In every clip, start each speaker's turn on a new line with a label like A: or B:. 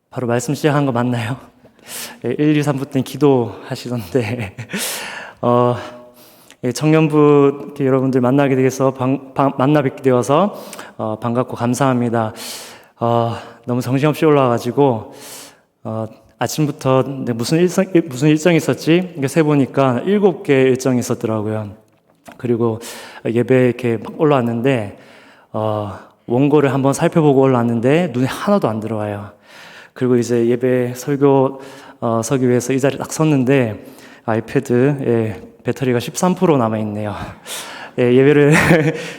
A: 바로 말씀 시작한 거 맞나요? 1, 2, 3부 때 기도하시던데 청년부 여러분들 만나게 되어서 만나 뵙게 되어서 반갑고 감사합니다. 너무 정신없이 올라와가지고 아침부터 무슨 일정이 있었지? 세보니까 7개 일정이 있었더라고요. 그리고 예배 이렇게 막 올라왔는데 원고를 한번 살펴보고 올라왔는데 눈에 하나도 안 들어와요. 그리고 이제 예배 설교 서기 위해서 이 자리에 딱 섰는데 아이패드에 배터리가 13% 남아있네요. 예배를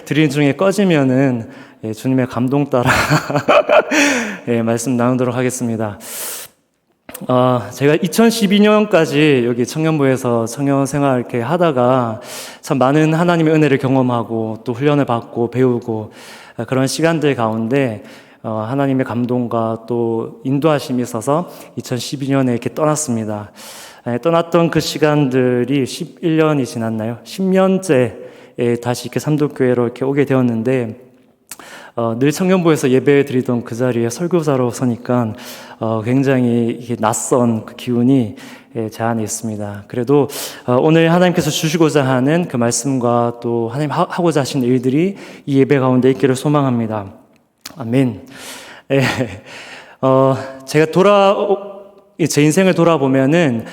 A: 드리는 중에 꺼지면은 주님의 감동 따라 말씀 나누도록 하겠습니다. 제가 2012년까지 여기 청년부에서 청년 생활 이렇게 하다가 참 많은 하나님의 은혜를 경험하고 또 훈련을 받고 배우고 그런 시간들 가운데 하나님의 감동과 또 인도하심이 있어서 2012년에 이렇게 떠났습니다. 떠났던 그 시간들이 11년이 지났나요? 10년째 다시 이렇게 삼도교회로 이렇게 오게 되었는데 늘 청년부에서 예배 드리던 그 자리에 설교자로 서니까 굉장히 이게 낯선 그 기운이 제 안에 있습니다. 그래도 오늘 하나님께서 주시고자 하는 그 말씀과 또 하나님 하고자 하신 일들이 이 예배 가운데 있기를 소망합니다. 아멘. 제가 제 인생을 돌아보면은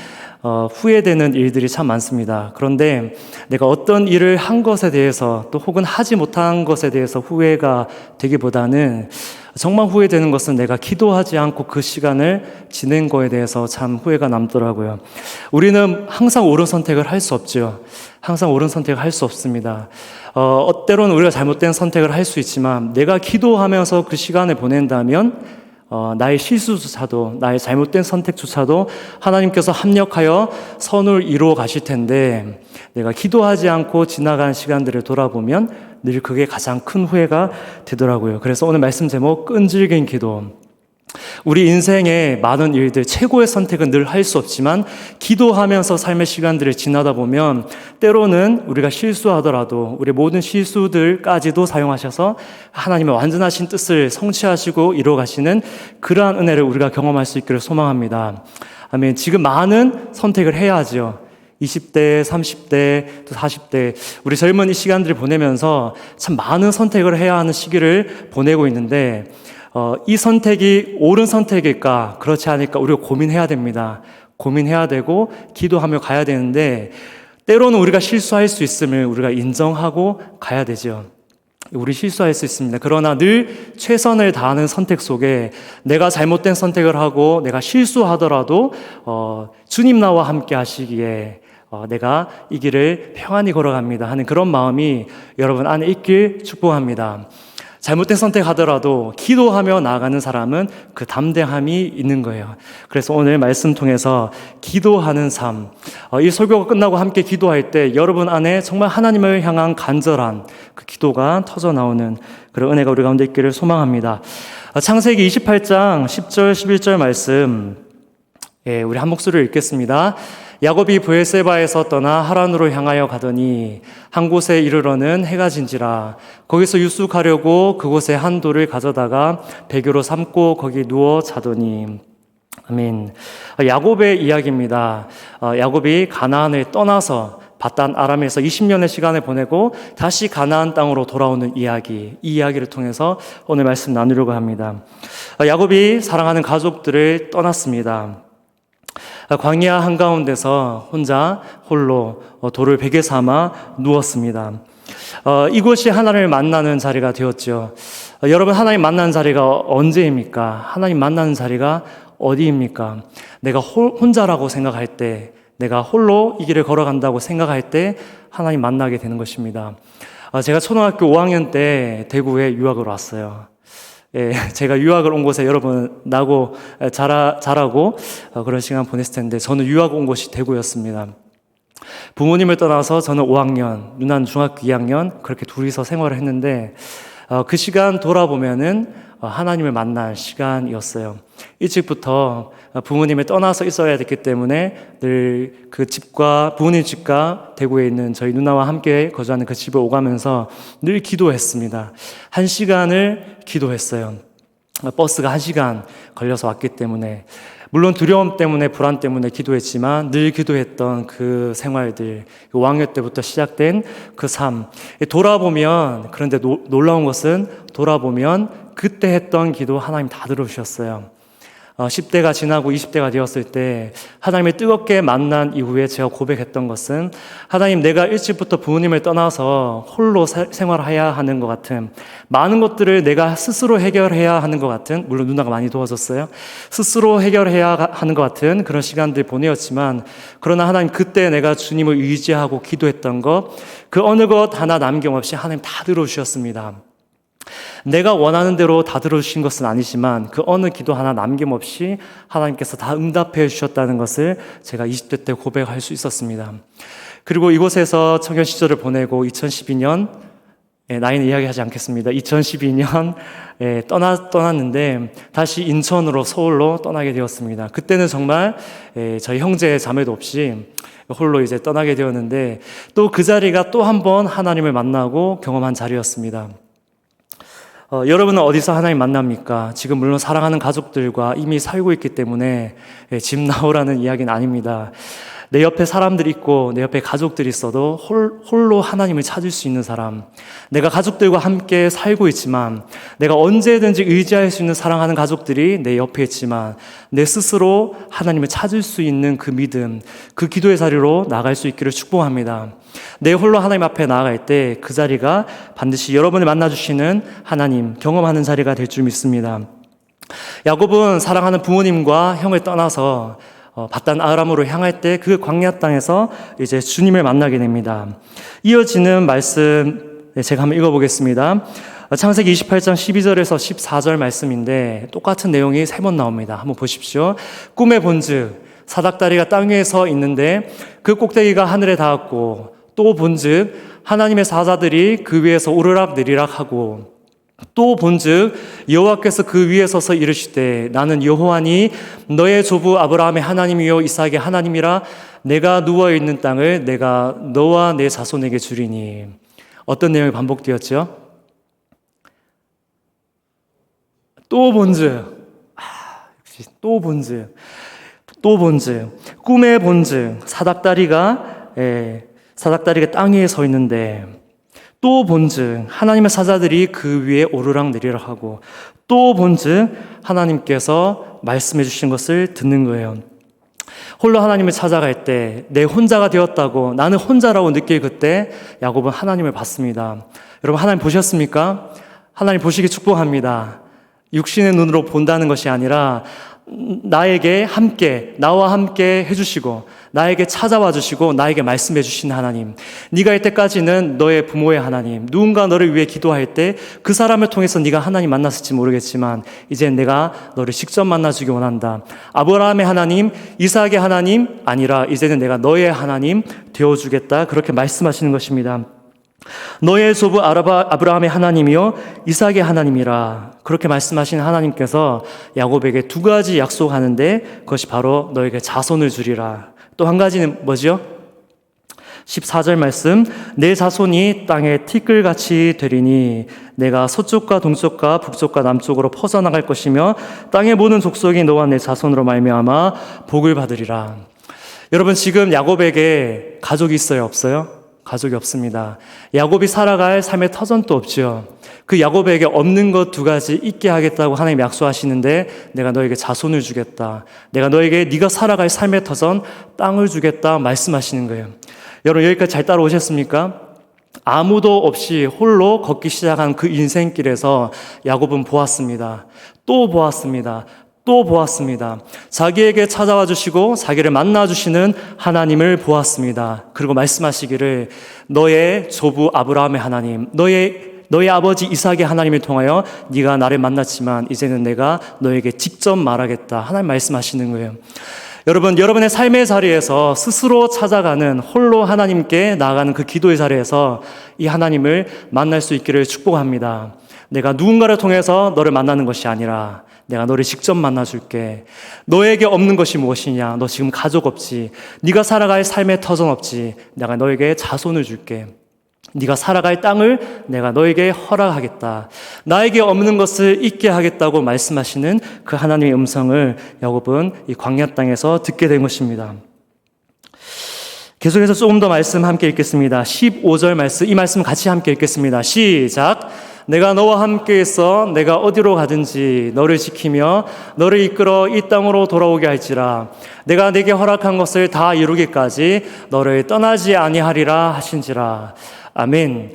A: 후회되는 일들이 참 많습니다. 그런데 내가 어떤 일을 한 것에 대해서 또 혹은 하지 못한 것에 대해서 후회가 되기보다는 정말 후회되는 것은 내가 기도하지 않고 그 시간을 지낸 거에 대해서 참 후회가 남더라고요. 우리는 항상 옳은 선택을 할 수 없죠. 항상 옳은 선택을 할 수 없습니다. 때로는 우리가 잘못된 선택을 할 수 있지만 내가 기도하면서 그 시간을 보낸다면 나의 실수조차도 나의 잘못된 선택조차도 하나님께서 합력하여 선을 이루어 가실 텐데 내가 기도하지 않고 지나간 시간들을 돌아보면 늘 그게 가장 큰 후회가 되더라고요. 그래서 오늘 말씀 제목 끈질긴 기도. 우리 인생의 많은 일들, 최고의 선택은 늘 할 수 없지만 기도하면서 삶의 시간들을 지나다 보면 때로는 우리가 실수하더라도 우리 모든 실수들까지도 사용하셔서 하나님의 완전하신 뜻을 성취하시고 이루어가시는 그러한 은혜를 우리가 경험할 수 있기를 소망합니다. 아멘. 지금 많은 선택을 해야 하죠. 20대, 30대, 또 40대 우리 젊은 이 시간들을 보내면서 참 많은 선택을 해야 하는 시기를 보내고 있는데 이 선택이 옳은 선택일까 그렇지 않을까 우리가 고민해야 됩니다. 고민해야 되고 기도하며 가야 되는데 때로는 우리가 실수할 수 있음을 우리가 인정하고 가야 되죠. 우리 실수할 수 있습니다. 그러나 늘 최선을 다하는 선택 속에 내가 잘못된 선택을 하고 내가 실수하더라도 주님 나와 함께 하시기에 내가 이 길을 평안히 걸어갑니다 하는 그런 마음이 여러분 안에 있길 축복합니다. 잘못된 선택하더라도 기도하며 나아가는 사람은 그 담대함이 있는 거예요. 그래서 오늘 말씀 통해서 기도하는 삶, 이 설교가 끝나고 함께 기도할 때 여러분 안에 정말 하나님을 향한 간절한 그 기도가 터져 나오는 그런 은혜가 우리 가운데 있기를 소망합니다. 창세기 28장 10절 11절 말씀 우리 한 목소리를 읽겠습니다. 야곱이 브엘세바에서 떠나 하란으로 향하여 가더니 한 곳에 이르러는 해가 진지라. 거기서 유숙하려고 그곳에 한 돌을 가져다가 배교로 삼고 거기 누워 자더니. 아멘. 야곱의 이야기입니다. 야곱이 가나안을 떠나서 바단 아람에서 20년의 시간을 보내고 다시 가나안 땅으로 돌아오는 이야기, 이 이야기를 통해서 오늘 말씀 나누려고 합니다. 야곱이 사랑하는 가족들을 떠났습니다. 광야 한가운데서 홀로 돌을 베개 삼아 누웠습니다. 이곳이 하나님을 만나는 자리가 되었죠. 여러분, 하나님 만나는 자리가 언제입니까? 하나님 만나는 자리가 어디입니까? 내가 혼자라고 생각할 때, 내가 홀로 이 길을 걸어간다고 생각할 때 하나님 만나게 되는 것입니다. 제가 초등학교 5학년 때 대구에 유학을 왔어요. 제가 유학을 온 곳에 여러분 나고 자라고 그런 시간 보냈을 텐데 저는 유학 온 곳이 대구였습니다. 부모님을 떠나서 저는 5학년, 누나는 중학교 2학년 그렇게 둘이서 생활을 했는데 그 시간 돌아보면은 하나님을 만날 시간이었어요. 일찍부터 부모님을 떠나서 있어야 됐기 때문에 늘 그 집과 부모님 집과 대구에 있는 저희 누나와 함께 거주하는 그 집에 오가면서 늘 기도했습니다. 1시간을 기도했어요. 버스가 1시간 걸려서 왔기 때문에 물론 두려움 때문에 불안 때문에 기도했지만 늘 기도했던 그 생활들 5학년 때부터 시작된 그 삶 돌아보면 그런데 놀라운 것은 돌아보면 그때 했던 기도 하나님 다 들어주셨어요. 10대가 지나고 20대가 되었을 때 하나님을 뜨겁게 만난 이후에 제가 고백했던 것은 하나님 내가 일찍부터 부모님을 떠나서 홀로 생활해야 하는 것 같은 많은 것들을 내가 스스로 해결해야 하는 것 같은 물론 누나가 많이 도와줬어요. 스스로 해결해야 하는 것 같은 그런 시간들 보내었지만 그러나 하나님 그때 내가 주님을 의지하고 기도했던 것 그 어느 것 하나 남김없이 하나님 다 들어주셨습니다. 내가 원하는 대로 다 들어주신 것은 아니지만 그 어느 기도 하나 남김없이 하나님께서 다 응답해 주셨다는 것을 제가 20대 때 고백할 수 있었습니다. 그리고 이곳에서 청년 시절을 보내고 2012년 나이는 이야기하지 않겠습니다. 2012년 떠났는데 다시 인천으로 서울로 떠나게 되었습니다. 그때는 정말 저희 형제 자매도 없이 홀로 이제 떠나게 되었는데 또 그 자리가 또 한 번 하나님을 만나고 경험한 자리였습니다. 여러분은 어디서 하나님 만납니까? 지금 물론 사랑하는 가족들과 이미 살고 있기 때문에 집 나오라는 이야기는 아닙니다. 내 옆에 사람들이 있고 내 옆에 가족들이 있어도 홀로 하나님을 찾을 수 있는 사람, 내가 가족들과 함께 살고 있지만 내가 언제든지 의지할 수 있는 사랑하는 가족들이 내 옆에 있지만 내 스스로 하나님을 찾을 수 있는 그 믿음, 그 기도의 자리로 나아갈 수 있기를 축복합니다. 내 홀로 하나님 앞에 나아갈 때 그 자리가 반드시 여러분을 만나주시는 하나님 경험하는 자리가 될 줄 믿습니다. 야곱은 사랑하는 부모님과 형을 떠나서 바단 아람으로 향할 때 그 광야 땅에서 이제 주님을 만나게 됩니다. 이어지는 말씀 제가 한번 읽어보겠습니다. 창세기 28장 12절에서 14절 말씀인데 똑같은 내용이 3번 나옵니다. 한번 보십시오. 꿈에 본즉 사닥다리가 땅 위에 서 있는데 그 꼭대기가 하늘에 닿았고 또 본즉 하나님의 사자들이 그 위에서 오르락 내리락 하고 또 본즉 여호와께서 그 위에 서서 이르시되 나는 여호와니 너의 조부 아브라함의 하나님이요 이삭의 하나님이라 내가 누워있는 땅을 내가 너와 내 자손에게 주리니. 어떤 내용이 반복되었죠? 또 본즉 또 본즉 꿈의 본즉 사닥다리가 땅 위에 서 있는데 또 본즉 하나님의 사자들이 그 위에 오르락 내리락 하고 또 본즉 하나님께서 말씀해 주신 것을 듣는 거예요. 홀로 하나님을 찾아갈 때 내 혼자가 되었다고 나는 혼자라고 느낄 그때 야곱은 하나님을 봤습니다. 여러분 하나님 보셨습니까? 하나님 보시기 축복합니다. 육신의 눈으로 본다는 것이 아니라 나와 함께 해주시고 나에게 찾아와 주시고 나에게 말씀해 주신 하나님, 네가 이때까지는 너의 부모의 하나님, 누군가 너를 위해 기도할 때 그 사람을 통해서 네가 하나님 만났을지 모르겠지만 이젠 내가 너를 직접 만나주기 원한다. 아브라함의 하나님, 이삭의 하나님 아니라 이제는 내가 너의 하나님 되어주겠다. 그렇게 말씀하시는 것입니다. 너의 조부 아브라함의 하나님이요 이삭의 하나님이라. 그렇게 말씀하신 하나님께서 야곱에게 2가지 약속하는데 그것이 바로 너에게 자손을 주리라. 또 한 가지는 뭐죠? 14절 말씀, 내 자손이 땅에 티끌같이 되리니 내가 서쪽과 동쪽과 북쪽과 남쪽으로 퍼져나갈 것이며 땅의 모든 족속이 너와 내 자손으로 말미암아 복을 받으리라. 여러분 지금 야곱에게 가족이 있어요? 없어요? 가족이 없습니다. 야곱이 살아갈 삶의 터전도 없죠. 그 야곱에게 없는 것 2가지 있게 하겠다고 하나님 약속하시는데 내가 너에게 자손을 주겠다. 내가 너에게 네가 살아갈 삶의 터전 땅을 주겠다 말씀하시는 거예요. 여러분 여기까지 잘 따라오셨습니까? 아무도 없이 홀로 걷기 시작한 그 인생길에서 야곱은 보았습니다. 또 보았습니다. 또 보았습니다. 자기에게 찾아와 주시고 자기를 만나 주시는 하나님을 보았습니다. 그리고 말씀하시기를 너의 조부 아브라함의 하나님, 너의 아버지 이삭의 하나님을 통하여 네가 나를 만났지만 이제는 내가 너에게 직접 말하겠다. 하나님 말씀하시는 거예요. 여러분, 여러분의 삶의 자리에서 스스로 찾아가는 홀로 하나님께 나아가는 그 기도의 자리에서 이 하나님을 만날 수 있기를 축복합니다. 내가 누군가를 통해서 너를 만나는 것이 아니라 내가 너를 직접 만나줄게. 너에게 없는 것이 무엇이냐? 너 지금 가족 없지? 네가 살아갈 삶의 터전 없지? 내가 너에게 자손을 줄게. 네가 살아갈 땅을 내가 너에게 허락하겠다. 나에게 없는 것을 있게 하겠다고 말씀하시는 그 하나님의 음성을 야곱은 이 광야 땅에서 듣게 된 것입니다. 계속해서 조금 더 말씀 함께 읽겠습니다. 15절 말씀, 이 말씀 같이 함께 읽겠습니다. 시작. 내가 너와 함께 있어 내가 어디로 가든지 너를 지키며 너를 이끌어 이 땅으로 돌아오게 할지라. 내가 내게 허락한 것을 다 이루기까지 너를 떠나지 아니하리라 하신지라. 아멘.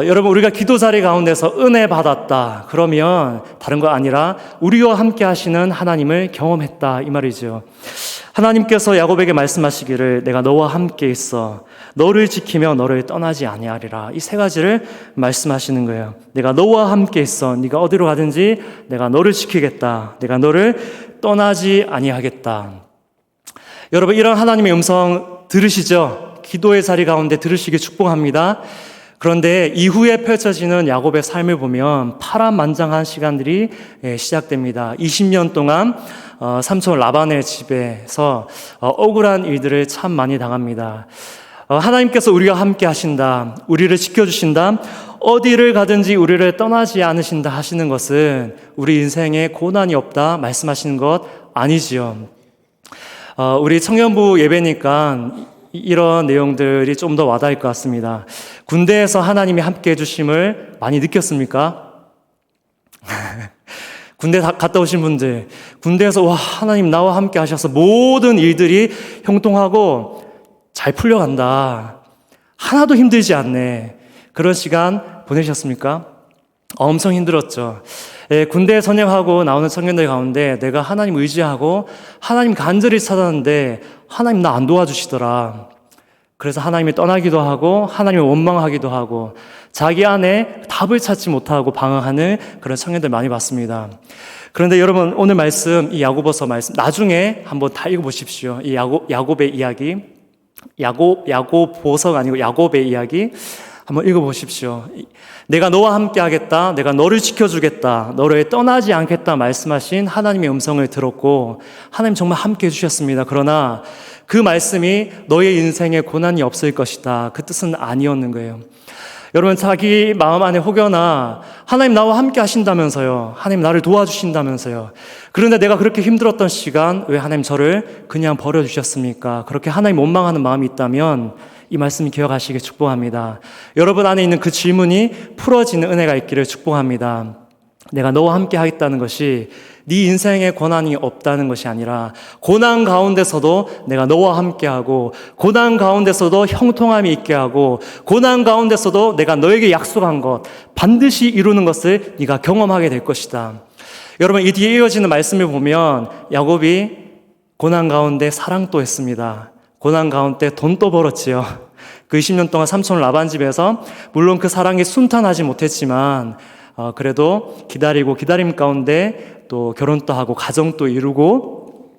A: 여러분, 우리가 기도 자리 가운데서 은혜 받았다 그러면 다른 거 아니라 우리와 함께 하시는 하나님을 경험했다 이 말이죠. 하나님께서 야곱에게 말씀하시기를 내가 너와 함께 있어 너를 지키며 너를 떠나지 아니하리라. 이 세 가지를 말씀하시는 거예요. 내가 너와 함께 있어 네가 어디로 가든지 내가 너를 지키겠다. 내가 너를 떠나지 아니하겠다. 여러분, 이런 하나님의 음성 들으시죠? 기도의 자리 가운데 들으시기 축복합니다. 그런데 이후에 펼쳐지는 야곱의 삶을 보면 파란만장한 시간들이 시작됩니다. 20년 동안 삼촌 라반의 집에서 억울한 일들을 참 많이 당합니다. 하나님께서 우리와 함께 하신다, 우리를 지켜주신다, 어디를 가든지 우리를 떠나지 않으신다 하시는 것은 우리 인생에 고난이 없다 말씀하시는 것 아니지요. 우리 청년부 예배니까 이런 내용들이 좀 더 와닿을 것 같습니다. 군대에서 하나님이 함께 해주심을 많이 느꼈습니까? 군대 갔다 오신 분들, 군대에서 와, 하나님 나와 함께 하셔서 모든 일들이 형통하고 잘 풀려간다. 하나도 힘들지 않네. 그런 시간 보내셨습니까? 엄청 힘들었죠. 군대에 전역하고 나오는 청년들 가운데 내가 하나님 의지하고 하나님 간절히 찾았는데 하나님 나 안 도와주시더라. 그래서 하나님이 떠나기도 하고 하나님을 원망하기도 하고 자기 안에 답을 찾지 못하고 방황하는 그런 청년들 많이 봤습니다. 그런데 여러분, 오늘 말씀, 이 야고보서 말씀 나중에 한번 다 읽어보십시오. 이 야곱의 이야기, 야고보서가 아니고 야곱의 이야기 한번 읽어보십시오. 내가 너와 함께 하겠다, 내가 너를 지켜주겠다, 너를 떠나지 않겠다 말씀하신 하나님의 음성을 들었고 하나님 정말 함께 해주셨습니다. 그러나 그 말씀이 너의 인생에 고난이 없을 것이다, 그 뜻은 아니었는 거예요. 여러분, 자기 마음 안에 혹여나 하나님 나와 함께 하신다면서요, 하나님 나를 도와주신다면서요, 그런데 내가 그렇게 힘들었던 시간 왜 하나님 저를 그냥 버려주셨습니까? 그렇게 하나님 원망하는 마음이 있다면 이 말씀 기억하시길 축복합니다. 여러분 안에 있는 그 질문이 풀어지는 은혜가 있기를 축복합니다. 내가 너와 함께 하겠다는 것이 네 인생에 고난이 없다는 것이 아니라 고난 가운데서도 내가 너와 함께하고 고난 가운데서도 형통함이 있게 하고 고난 가운데서도 내가 너에게 약속한 것 반드시 이루는 것을 네가 경험하게 될 것이다. 여러분, 이 뒤에 이어지는 말씀을 보면 야곱이 고난 가운데 사랑도 했습니다. 고난 가운데 돈도 벌었지요. 그 20년 동안 삼촌 라반 집에서 물론 그 사랑이 순탄하지 못했지만 그래도 기다리고 기다림 가운데 또 결혼도 하고 가정도 이루고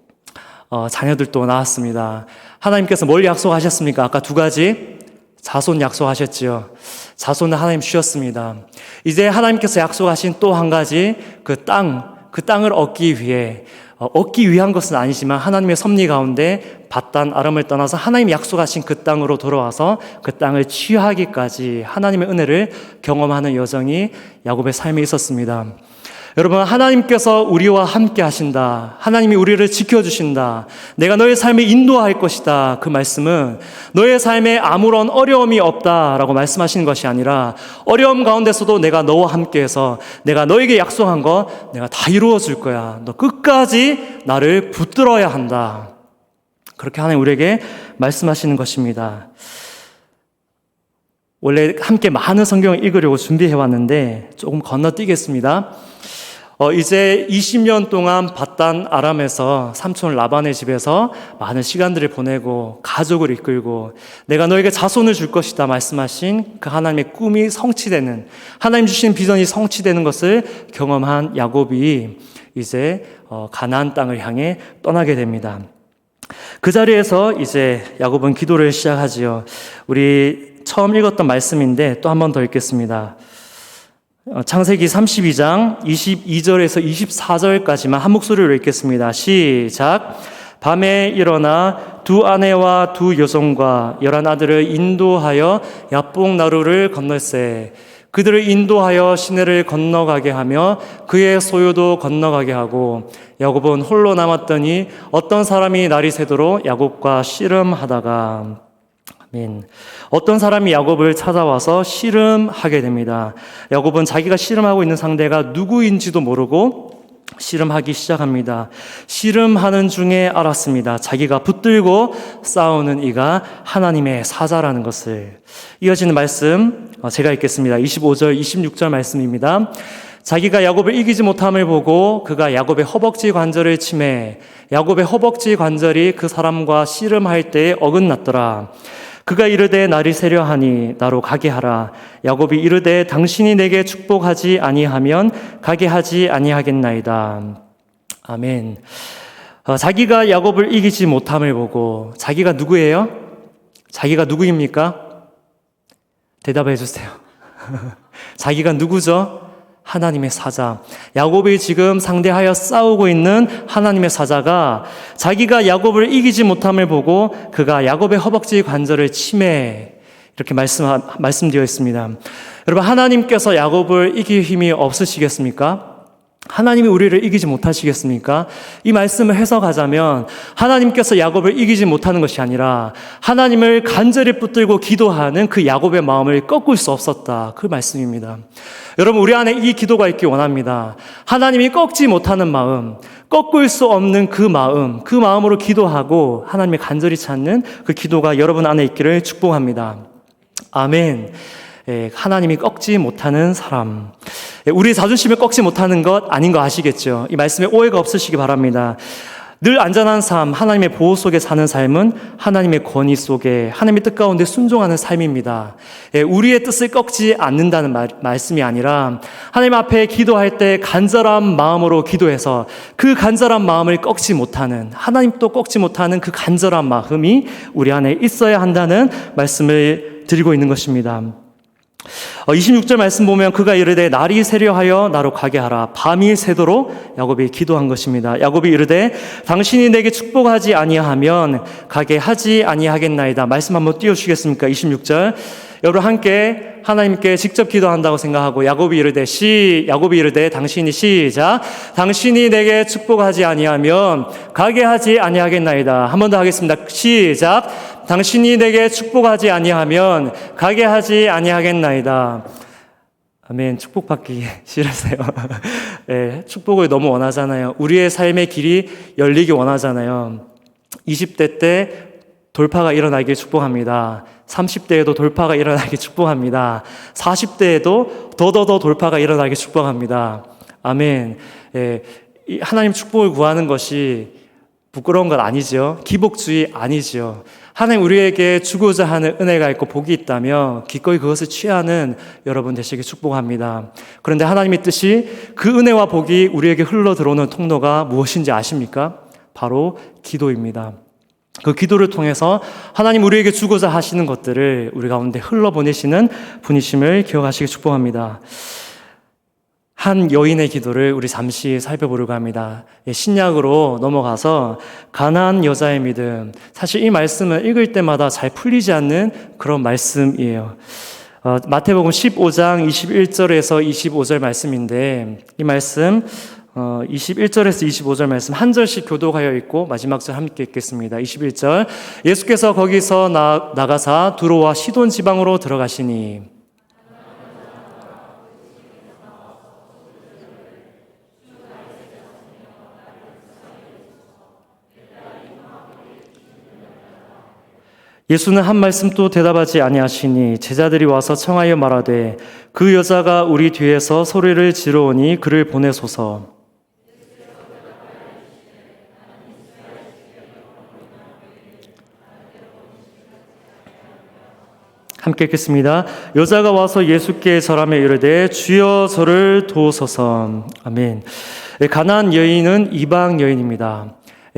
A: 자녀들도 낳았습니다. 하나님께서 뭘 약속하셨습니까? 아까 두 가지 자손 약속하셨지요. 자손을 하나님 주셨습니다. 이제 하나님께서 약속하신 또 한 가지 그 땅을 얻기 위한 것은 아니지만 하나님의 섭리 가운데 밧단 아람을 떠나서 하나님이 약속하신 그 땅으로 돌아와서 그 땅을 취하기까지 하나님의 은혜를 경험하는 여정이 야곱의 삶에 있었습니다. 여러분, 하나님께서 우리와 함께 하신다, 하나님이 우리를 지켜주신다, 내가 너의 삶을 인도할 것이다, 그 말씀은 너의 삶에 아무런 어려움이 없다라고 말씀하시는 것이 아니라 어려움 가운데서도 내가 너와 함께해서 내가 너에게 약속한 거 내가 다 이루어 줄 거야, 너 끝까지 나를 붙들어야 한다, 그렇게 하나님 우리에게 말씀하시는 것입니다. 원래 함께 많은 성경을 읽으려고 준비해 왔는데 조금 건너뛰겠습니다. 이제 20년 동안 밧단 아람에서 삼촌 라반의 집에서 많은 시간들을 보내고 가족을 이끌고 내가 너에게 자손을 줄 것이다 말씀하신 그 하나님의 꿈이 성취되는, 하나님 주신 비전이 성취되는 것을 경험한 야곱이 이제 가나안 땅을 향해 떠나게 됩니다. 그 자리에서 이제 야곱은 기도를 시작하지요. 우리 처음 읽었던 말씀인데 또 한 번 더 읽겠습니다. 창세기 32장 22절에서 24절까지만 한 목소리로 읽겠습니다. 시작. 밤에 일어나 두 아내와 두 여종과 11아들을 인도하여 야복 나루를 건널세. 그들을 인도하여 시내를 건너가게 하며 그의 소유도 건너가게 하고 야곱은 홀로 남았더니 어떤 사람이 날이 새도록 야곱과 씨름하다가 아멘. 어떤 사람이 야곱을 찾아와서 씨름하게 됩니다. 야곱은 자기가 씨름하고 있는 상대가 누구인지도 모르고 씨름하기 시작합니다. 씨름하는 중에 알았습니다. 자기가 붙들고 싸우는 이가 하나님의 사자라는 것을. 이어지는 말씀 제가 읽겠습니다. 25절, 26절 말씀입니다. 자기가 야곱을 이기지 못함을 보고 그가 야곱의 허벅지 관절을 치매 야곱의 허벅지 관절이 그 사람과 씨름할 때에 어긋났더라. 그가 이르되 날이 새려 하니 나로 가게 하라. 야곱이 이르되 당신이 내게 축복하지 아니하면 가게 하지 아니하겠나이다. 아멘. 자기가 야곱을 이기지 못함을 보고 자기가 누구예요? 자기가 누구입니까? 대답해 주세요. 자기가 누구죠? 하나님의 사자. 야곱이 지금 상대하여 싸우고 있는 하나님의 사자가 자기가 야곱을 이기지 못함을 보고 그가 야곱의 허벅지 관절을 치매 이렇게 말씀되어 있습니다. 여러분, 하나님께서 야곱을 이길 힘이 없으시겠습니까? 하나님이 우리를 이기지 못하시겠습니까? 이 말씀을 해석하자면 하나님께서 야곱을 이기지 못하는 것이 아니라 하나님을 간절히 붙들고 기도하는 그 야곱의 마음을 꺾을 수 없었다. 그 말씀입니다. 여러분, 우리 안에 이 기도가 있기 원합니다. 하나님이 꺾지 못하는 마음, 꺾을 수 없는 그 마음으로 기도하고 하나님의 간절히 찾는 그 기도가 여러분 안에 있기를 축복합니다. 아멘. 하나님이 꺾지 못하는 사람. 우리 자존심을 꺾지 못하는 것 아닌 거 아시겠죠? 이 말씀에 오해가 없으시기 바랍니다. 늘 안전한 삶, 하나님의 보호 속에 사는 삶은 하나님의 권위 속에 하나님의 뜻 가운데 순종하는 삶입니다. 우리의 뜻을 꺾지 않는다는 말씀이 아니라 하나님 앞에 기도할 때 간절한 마음으로 기도해서 그 간절한 마음을 꺾지 못하는, 하나님도 꺾지 못하는 그 간절한 마음이 우리 안에 있어야 한다는 말씀을 드리고 있는 것입니다. 26절 말씀 보면 그가 이르되 날이 새려 하여 나로 가게 하라. 밤이 새도록 야곱이 기도한 것입니다. 야곱이 이르되 당신이 내게 축복하지 아니하면 가게 하지 아니하겠나이다. 말씀 한번 띄워주시겠습니까? 26절. 여러분 함께 하나님께 직접 기도한다고 생각하고 야곱이 이르되 당신이 시작. 당신이 내게 축복하지 아니하면 가게 하지 아니하겠나이다. 한 번 더 하겠습니다. 시작. 당신이 내게 축복하지 아니하면 가게 하지 아니하겠나이다. 아멘. 축복받기 싫으세요? 네, 축복을 너무 원하잖아요. 우리의 삶의 길이 열리기 원하잖아요. 20대 때 돌파가 일어나길 축복합니다. 30대에도 돌파가 일어나길 축복합니다. 40대에도 더더더 돌파가 일어나길 축복합니다. 아멘. 예, 하나님 축복을 구하는 것이 부끄러운 것 아니죠. 기복주의 아니죠. 하나님 우리에게 주고자 하는 은혜가 있고 복이 있다면 기꺼이 그것을 취하는 여러분 되시길 축복합니다. 그런데 하나님의 뜻이 그 은혜와 복이 우리에게 흘러 들어오는 통로가 무엇인지 아십니까? 바로 기도입니다. 그 기도를 통해서 하나님 우리에게 주고자 하시는 것들을 우리 가운데 흘러보내시는 분이심을 기억하시길 축복합니다. 한 여인의 기도를 우리 잠시 살펴보려고 합니다. 신약으로 넘어가서 가나안 여자의 믿음. 사실 이 말씀을 읽을 때마다 잘 풀리지 않는 그런 말씀이에요. 마태복음 15장 21절에서 25절 말씀인데 이 말씀 21절에서 25절 말씀 한 절씩 교독하여 있고 마지막 절 함께 읽겠습니다. 21절. 예수께서 거기서 나가사 두로와 시돈 지방으로 들어가시니 예수는 한 말씀 또 대답하지 아니하시니 제자들이 와서 청하여 말하되 그 여자가 우리 뒤에서 소리를 지르오니 그를 보내소서. 함께 읽겠습니다. 여자가 와서 예수께 절하며 이르되 주여 저를 도우소서. 아멘. 가나안 여인은 이방 여인입니다.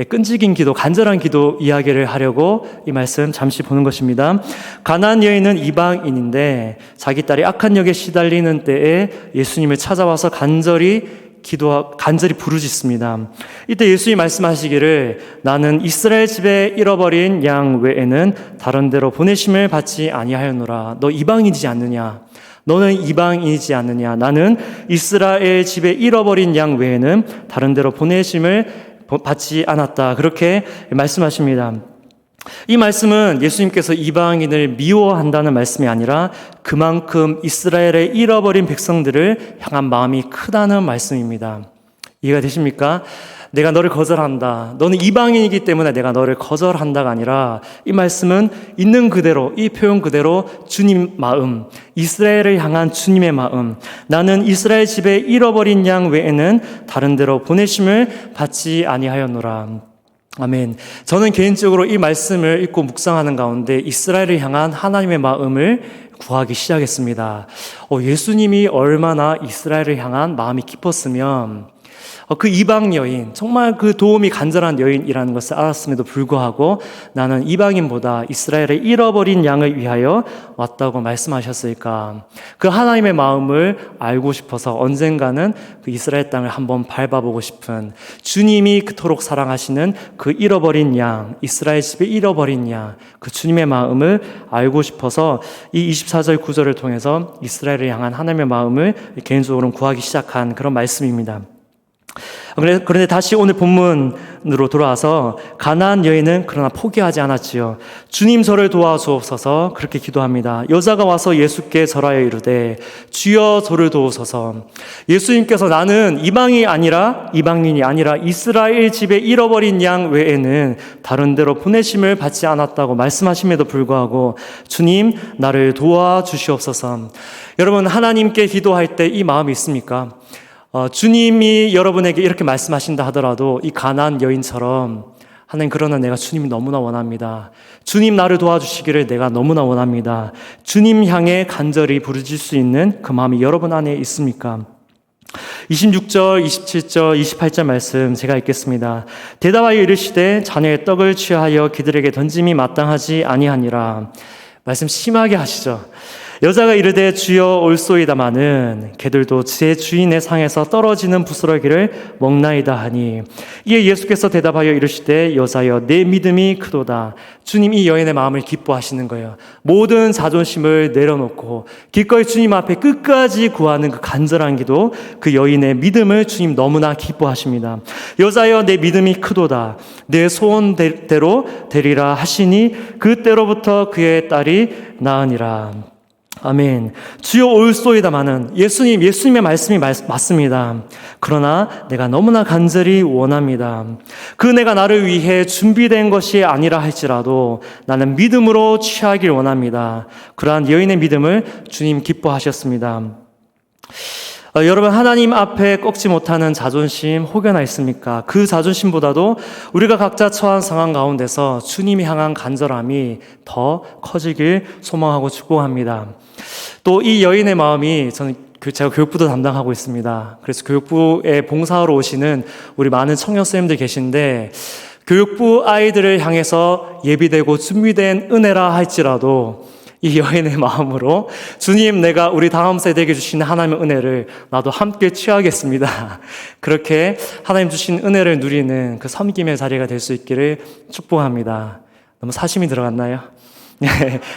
A: 끈질긴 기도, 간절한 기도 이야기를 하려고 이 말씀 잠시 보는 것입니다. 가나안 여인은 이방인인데 자기 딸이 악한 역에 시달리는 때에 예수님을 찾아와서 간절히 간절히 부르짖습니다. 이때 예수님이 말씀하시기를 나는 이스라엘 집에 잃어버린 양 외에는 다른 데로 보내심을 받지 아니하였노라. 너 이방인이지 않느냐? 너는 이방인이지 않느냐? 나는 이스라엘 집에 잃어버린 양 외에는 다른 데로 보내심을 받지 않았다. 그렇게 말씀하십니다. 이 말씀은 예수님께서 이방인을 미워한다는 말씀이 아니라 그만큼 이스라엘의 잃어버린 백성들을 향한 마음이 크다는 말씀입니다. 이해가 되십니까? 내가 너를 거절한다. 너는 이방인이기 때문에 내가 너를 거절한다가 아니라 이 말씀은 있는 그대로, 이 표현 그대로 주님 마음, 이스라엘을 향한 주님의 마음, 나는 이스라엘 집에 잃어버린 양 외에는 다른 데로 보내심을 받지 아니하였노라. 아멘. 저는 개인적으로 이 말씀을 읽고 묵상하는 가운데 이스라엘을 향한 하나님의 마음을 구하기 시작했습니다. 예수님이 얼마나 이스라엘을 향한 마음이 깊었으면 그 이방 여인, 정말 그 도움이 간절한 여인이라는 것을 알았음에도 불구하고 나는 이방인보다 이스라엘의 잃어버린 양을 위하여 왔다고 말씀하셨을까? 그 하나님의 마음을 알고 싶어서 언젠가는 그 이스라엘 땅을 한번 밟아보고 싶은 주님이 그토록 사랑하시는 그 잃어버린 양, 이스라엘 집에 잃어버린 양, 그 주님의 마음을 알고 싶어서 이 24절 9절을 통해서 이스라엘을 향한 하나님의 마음을 개인적으로 구하기 시작한 그런 말씀입니다. 그런데 다시 오늘 본문으로 돌아와서 가나안 여인은 그러나 포기하지 않았지요. 주님 저를 도와주옵소서 그렇게 기도합니다. 여자가 와서 예수께 절하여 이르되 주여 저를 도우소서. 예수님께서 나는 이방인이 아니라 이스라엘 집에 잃어버린 양 외에는 다른 데로 보내심을 받지 않았다고 말씀하심에도 불구하고 주님 나를 도와주시옵소서. 여러분 하나님께 기도할 때 이 마음이 있습니까? 주님이 여러분에게 이렇게 말씀하신다 하더라도 이 가나안 여인처럼 하나님 그러나 내가 주님이 너무나 원합니다. 주님 나를 도와주시기를 내가 너무나 원합니다. 주님 향해 간절히 부르짖을 수 있는 그 마음이 여러분 안에 있습니까? 26절, 27절, 28절 말씀 제가 읽겠습니다. 대답하여 이르시되 자녀의 떡을 취하여 그들에게 던짐이 마땅하지 아니하니라. 말씀 심하게 하시죠. 여자가 이르되 주여 올소이다마는 개들도 제 주인의 상에서 떨어지는 부스러기를 먹나이다 하니 이에 예수께서 대답하여 이르시되 여자여 내 믿음이 크도다. 주님 이 여인의 마음을 기뻐하시는 거예요. 모든 자존심을 내려놓고 기꺼이 주님 앞에 끝까지 구하는 그 간절한 기도, 그 여인의 믿음을 주님 너무나 기뻐하십니다. 여자여 내 믿음이 크도다. 내 소원대로 되리라 하시니 그때로부터 그의 딸이 나으니라. 아멘. 주여 올소이다마는 예수님의 말씀이 맞습니다. 그러나 내가 너무나 간절히 원합니다. 그 내가 나를 위해 준비된 것이 아니라 할지라도 나는 믿음으로 취하길 원합니다. 그러한 여인의 믿음을 주님 기뻐하셨습니다. 여러분 하나님 앞에 꺾지 못하는 자존심 혹여나 있습니까? 그 자존심보다도 우리가 각자 처한 상황 가운데서 주님이 향한 간절함이 더 커지길 소망하고 축복합니다. 또 이 여인의 마음이 제가 교육부도 담당하고 있습니다. 그래서 교육부에 봉사하러 오시는 우리 많은 청년 선생님들 계신데 교육부 아이들을 향해서 예비되고 준비된 은혜라 할지라도 이 여인의 마음으로 주님 내가 우리 다음 세대에게 주시는 하나님의 은혜를 나도 함께 취하겠습니다. 그렇게 하나님 주신 은혜를 누리는 그 섬김의 자리가 될 수 있기를 축복합니다. 너무 사심이 들어갔나요?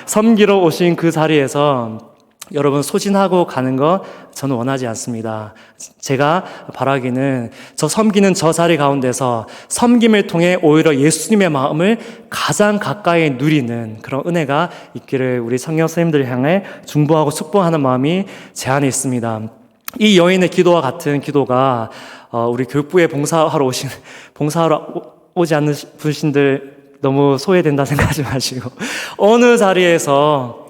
A: 섬기러 오신 그 자리에서 여러분 소진하고 가는 거 저는 원하지 않습니다. 제가 바라기는 저 섬기는 저 자리 가운데서 섬김을 통해 오히려 예수님의 마음을 가장 가까이 누리는 그런 은혜가 있기를 우리 성령 선생님들 향해 중보하고 축복하는 마음이 제 안에 있습니다. 이 여인의 기도와 같은 기도가 우리 교육부에 봉사하러 오지 않는 분신들 너무 소외된다 생각하지 마시고 어느 자리에서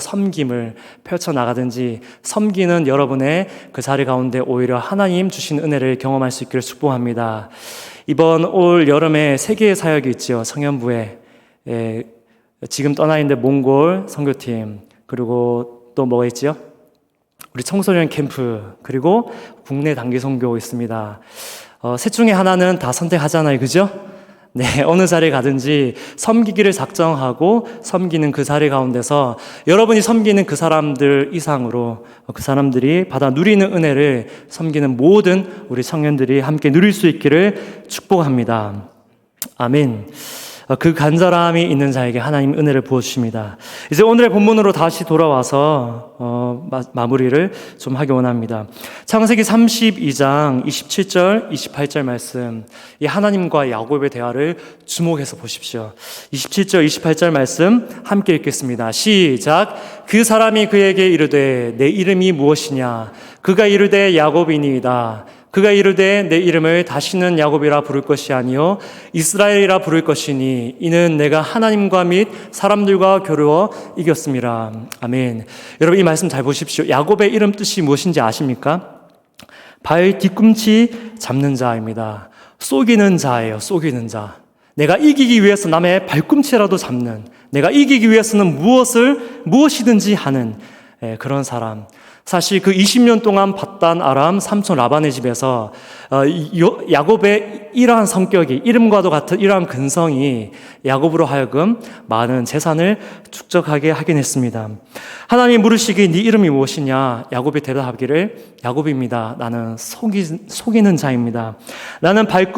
A: 섬김을 펼쳐나가든지 섬기는 여러분의 그 자리 가운데 오히려 하나님 주신 은혜를 경험할 수 있기를 축복합니다. 이번 올 여름에 세계의 사역이 있죠. 청년부에 지금 떠나 있는 몽골 선교팀 그리고 또 뭐가 있죠? 우리 청소년 캠프 그리고 국내 단기 선교 있습니다. 셋 중에 하나는 다 선택하잖아요. 그죠? 어느 자리에 가든지 섬기기를 작정하고 섬기는 그 자리 가운데서 여러분이 섬기는 그 사람들 이상으로 그 사람들이 받아 누리는 은혜를 섬기는 모든 우리 청년들이 함께 누릴 수 있기를 축복합니다. 아멘. 그 간절함이 있는 자에게 하나님 은혜를 부어주십니다. 이제 오늘의 본문으로 다시 돌아와서 마무리를 좀 하기 원합니다. 창세기 32장 27절, 28절 말씀, 이 하나님과 야곱의 대화를 주목해서 보십시오. 27절, 28절 말씀 함께 읽겠습니다. 시작. 그 사람이 그에게 이르되 내 이름이 무엇이냐? 그가 이르되 야곱이니이다. 그가 이르되 내 이름을 다시는 야곱이라 부를 것이 아니요 이스라엘이라 부를 것이니 이는 내가 하나님과 및 사람들과 겨루어 이겼음이라. 아멘. 여러분 이 말씀 잘 보십시오. 야곱의 이름 뜻이 무엇인지 아십니까? 발 뒤꿈치 잡는 자입니다. 속이는 자예요. 속이는 자. 내가 이기기 위해서 남의 발꿈치라도 잡는, 내가 이기기 위해서는 무엇이든지 하는 그런 사람. 사실 그 20년 동안 밧단 아람 삼촌 라반의 집에서 야곱의 이러한 성격이, 이름과도 같은 이러한 근성이 야곱으로 하여금 많은 재산을 축적하게 하긴 했습니다. 하나님이 물으시기 네 이름이 무엇이냐? 야곱이 대답하기를 야곱입니다. 나는 속이는 자입니다. 나는 발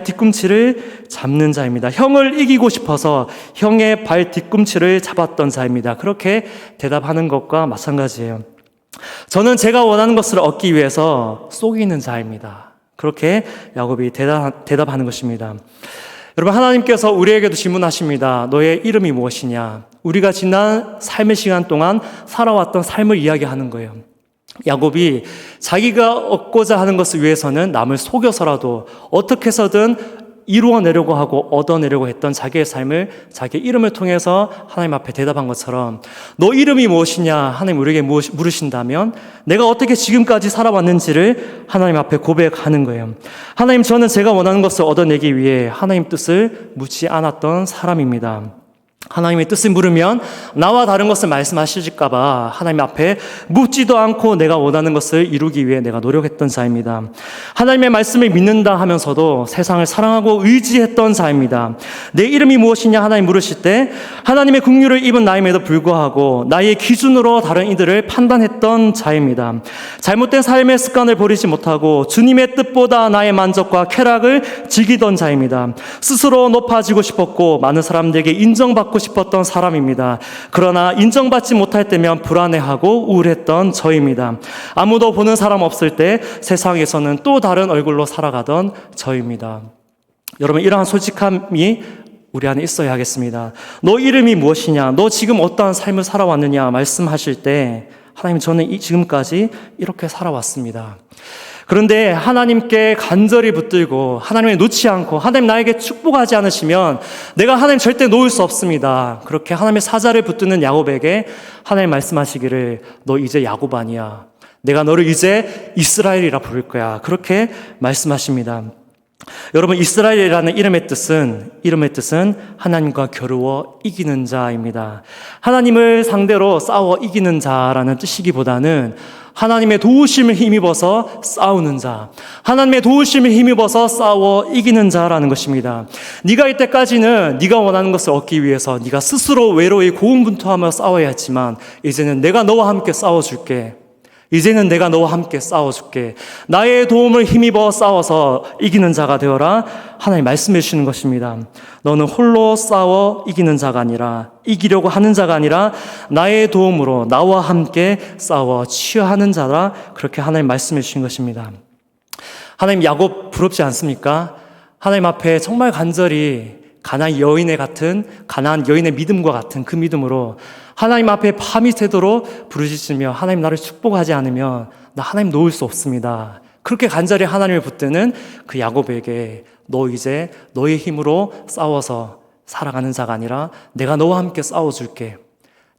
A: 뒤꿈치를 잡는 자입니다. 형을 이기고 싶어서 형의 발 뒤꿈치를 잡았던 자입니다. 그렇게 대답하는 것과 마찬가지예요. 저는 제가 원하는 것을 얻기 위해서 속이는 자입니다. 그렇게 야곱이 대답하는 것입니다. 여러분 하나님께서 우리에게도 질문하십니다. 너의 이름이 무엇이냐? 우리가 지난 삶의 시간 동안 살아왔던 삶을 이야기하는 거예요. 야곱이 자기가 얻고자 하는 것을 위해서는 남을 속여서라도 어떻게 해서든 이루어내려고 하고 얻어내려고 했던 자기의 삶을 자기의 이름을 통해서 하나님 앞에 대답한 것처럼 너 이름이 무엇이냐 하나님 우리에게 물으신다면 내가 어떻게 지금까지 살아왔는지를 하나님 앞에 고백하는 거예요. 하나님 저는 제가 원하는 것을 얻어내기 위해 하나님 뜻을 묻지 않았던 사람입니다. 하나님의 뜻을 물으면 나와 다른 것을 말씀하실까 봐 하나님 앞에 묻지도 않고 내가 원하는 것을 이루기 위해 내가 노력했던 자입니다. 하나님의 말씀을 믿는다 하면서도 세상을 사랑하고 의지했던 자입니다. 내 이름이 무엇이냐 하나님 물으실 때 하나님의 긍휼을 입은 나임에도 불구하고 나의 기준으로 다른 이들을 판단했던 자입니다. 잘못된 삶의 습관을 버리지 못하고 주님의 뜻보다 나의 만족과 쾌락을 즐기던 자입니다. 스스로 높아지고 싶었고 많은 사람들에게 인정받고 싶었던 사람입니다. 그러나 인정받지 못할 때면 불안해하고 우울했던 저입니다. 아무도 보는 사람 없을 때 세상에서는 또 다른 얼굴로 살아가던 저입니다. 여러분 이러한 솔직함이 우리 안에 있어야 하겠습니다. 너 이름이 무엇이냐? 너 지금 어떠한 삶을 살아왔느냐? 말씀하실 때 하나님 저는 지금까지 이렇게 살아왔습니다. 그런데 하나님께 간절히 붙들고 하나님을 놓지 않고 하나님 나에게 축복하지 않으시면 내가 하나님 절대 놓을 수 없습니다. 그렇게 하나님의 사자를 붙드는 야곱에게 하나님 말씀하시기를 너 이제 야곱 아니야. 내가 너를 이제 이스라엘이라 부를 거야. 그렇게 말씀하십니다. 여러분 이스라엘이라는 이름의 뜻은 하나님과 겨루어 이기는 자입니다. 하나님을 상대로 싸워 이기는 자라는 뜻이기보다는 하나님의 도우심을 힘입어서 싸우는 자, 하나님의 도우심을 힘입어서 싸워 이기는 자라는 것입니다. 네가 이때까지는 네가 원하는 것을 얻기 위해서 네가 스스로 외로이 고군분투하며 싸워야 했지만 이제는 내가 너와 함께 싸워줄게. 이제는 내가 너와 함께 싸워줄게. 나의 도움을 힘입어 싸워서 이기는 자가 되어라. 하나님 말씀해 주시는 것입니다. 너는 홀로 싸워 이기는 자가 아니라 이기려고 하는 자가 아니라 나의 도움으로 나와 함께 싸워 취하는 자라. 그렇게 하나님 말씀해 주신 것입니다. 하나님 야곱 부럽지 않습니까? 하나님 앞에 정말 간절히 가나안 여인의 믿음과 같은 그 믿음으로 하나님 앞에 밤이 새도록 부르짖으며 하나님 나를 축복하지 않으면 나 하나님 놓을 수 없습니다. 그렇게 간절히 하나님을 붙드는 그 야곱에게 너 이제 너의 힘으로 싸워서 살아가는 자가 아니라 내가 너와 함께 싸워줄게.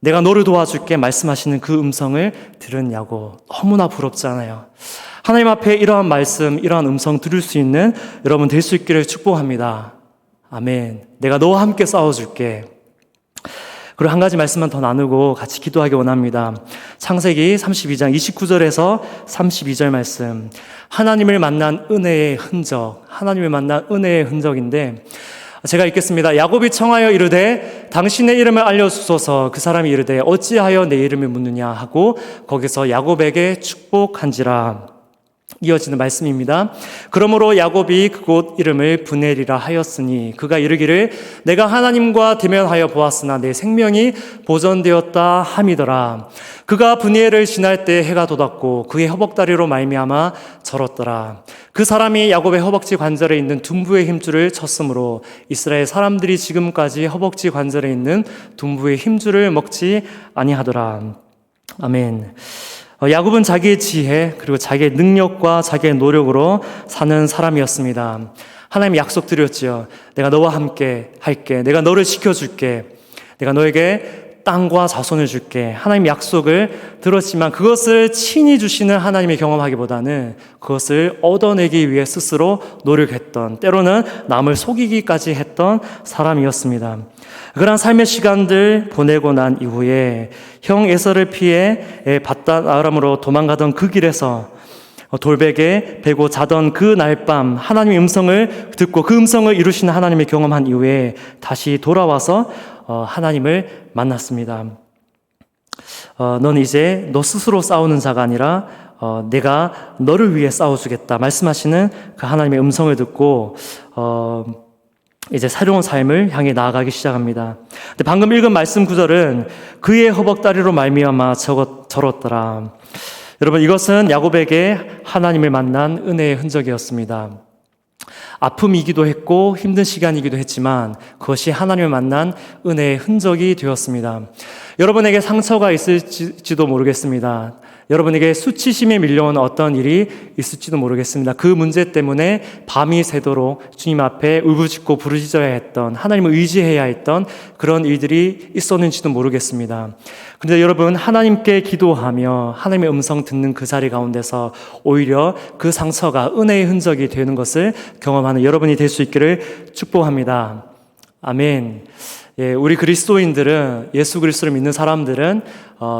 A: 내가 너를 도와줄게 말씀하시는 그 음성을 들은 야곱 너무나 부럽잖아요. 하나님 앞에 이러한 말씀, 이러한 음성 들을 수 있는 여러분 될 수 있기를 축복합니다. 아멘. 내가 너와 함께 싸워줄게. 그리고 한 가지 말씀만 더 나누고 같이 기도하기 원합니다. 창세기 32장 29절에서 32절 말씀. 하나님을 만난 은혜의 흔적, 하나님을 만난 은혜의 흔적인데 제가 읽겠습니다. 야곱이 청하여 이르되 당신의 이름을 알려주소서. 그 사람이 이르되 어찌하여 내 이름을 묻느냐 하고 거기서 야곱에게 축복한지라. 이어지는 말씀입니다. 그러므로 야곱이 그곳 이름을 브넬이라 하였으니 그가 이르기를 내가 하나님과 대면하여 보았으나 내 생명이 보존되었다 함이더라. 그가 브넬을 지날 때 해가 돋았고 그의 허벅다리로 말미암아 절었더라. 그 사람이 야곱의 허벅지 관절에 있는 둔부의 힘줄을 쳤으므로 이스라엘 사람들이 지금까지 허벅지 관절에 있는 둔부의 힘줄을 먹지 아니하더라. 아멘. 야곱은 자기의 지혜 그리고 자기의 능력과 자기의 노력으로 사는 사람이었습니다. 하나님 약속 드렸지요. 내가 너와 함께 할게. 내가 너를 지켜줄게. 내가 너에게 땅과 자손을 줄게. 하나님 약속을 들었지만 그것을 친히 주시는 하나님의 경험하기보다는 그것을 얻어내기 위해 스스로 노력했던, 때로는 남을 속이기까지 했던 사람이었습니다. 그런 삶의 시간들 보내고 난 이후에 형 에서를 피해 바단 아람으로 도망가던 그 길에서 돌베개 베고 자던 그 날 밤 하나님의 음성을 듣고 그 음성을 이루시는 하나님의 경험한 이후에 다시 돌아와서 하나님을 만났습니다. 넌 이제 너 스스로 싸우는 자가 아니라 내가 너를 위해 싸워주겠다 말씀하시는 그 하나님의 음성을 듣고 이제 새로운 삶을 향해 나아가기 시작합니다. 근데 방금 읽은 말씀 구절은 그의 허벅다리로 말미암아 절었더라. 여러분, 이것은 야곱에게 하나님을 만난 은혜의 흔적이었습니다. 아픔이기도 했고 힘든 시간이기도 했지만 그것이 하나님을 만난 은혜의 흔적이 되었습니다. 여러분에게 상처가 있을지도 모르겠습니다. 여러분에게 수치심에 밀려온 어떤 일이 있을지도 모르겠습니다. 그 문제 때문에 밤이 새도록 주님 앞에 울부짖고 부르짖어야 했던, 하나님을 의지해야 했던 그런 일들이 있었는지도 모르겠습니다. 그런데 여러분, 하나님께 기도하며 하나님의 음성 듣는 그 자리 가운데서 오히려 그 상처가 은혜의 흔적이 되는 것을 경험하는 여러분이 될 수 있기를 축복합니다. 아멘. 예, 우리 그리스도인들은, 예수 그리스도를 믿는 사람들은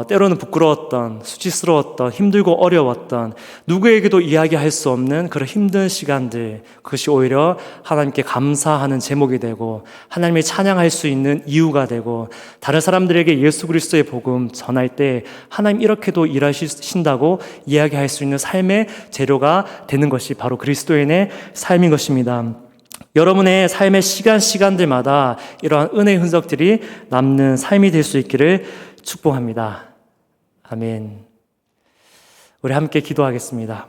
A: 때로는 부끄러웠던, 수치스러웠던, 힘들고 어려웠던, 누구에게도 이야기할 수 없는 그런 힘든 시간들, 그것이 오히려 하나님께 감사하는 제목이 되고 하나님을 찬양할 수 있는 이유가 되고, 다른 사람들에게 예수 그리스도의 복음 전할 때 하나님 이렇게도 일하신다고 이야기할 수 있는 삶의 재료가 되는 것이 바로 그리스도인의 삶인 것입니다. 여러분의 삶의 시간들마다 이러한 은혜의 흔적들이 남는 삶이 될 수 있기를 축복합니다. 아멘. 우리 함께 기도하겠습니다.